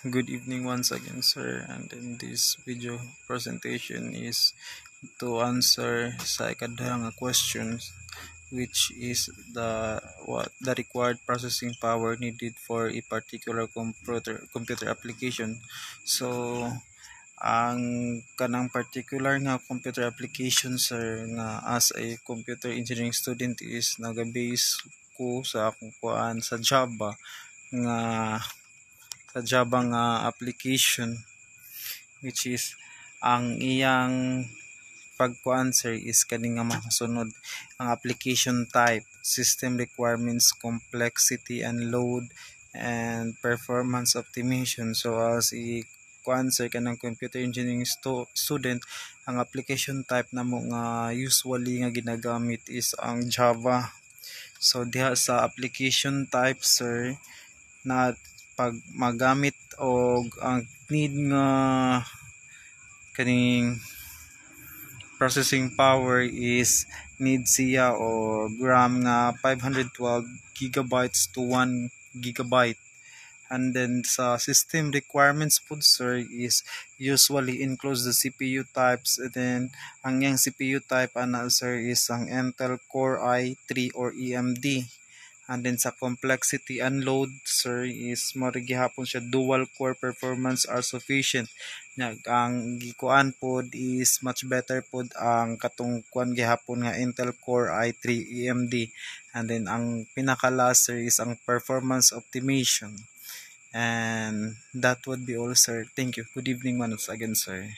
Good evening once again, sir. And in this video presentation is to answer sa ikadang questions, which is the required processing power needed for a particular computer application. So ang kanang particular nga computer application, sir, nga as a computer engineering student is naga-base ko sa akong kuan nga sa Java nga application, which is ang iyang pagkuan, sir, is kani nga makasunod ang application type, system requirements, complexity and load, and performance optimization. So as i kuan, sir, kanang computer engineering student, ang application type namo nga usually nga ginagamit is ang Java. So diha sa application type, sir, na pag magamit og ang need nga kaning processing power is need siya o gram nga 512 gigabytes to 1 gigabyte. And then sa system requirements po, sir, is usually includes the CPU types. And then ang yang CPU type ana, sir, is ang Intel Core i3 or AMD. And then sa complexity and load, sir, is marigihapon siya dual core performance are sufficient. Ang gikuan pod is much better pod ang katong kuan gihapon nga Intel Core i3 AMD. And then ang pinaka last, sir, is ang performance optimization. And that would be all, sir. Thank you. Good evening once again, sir.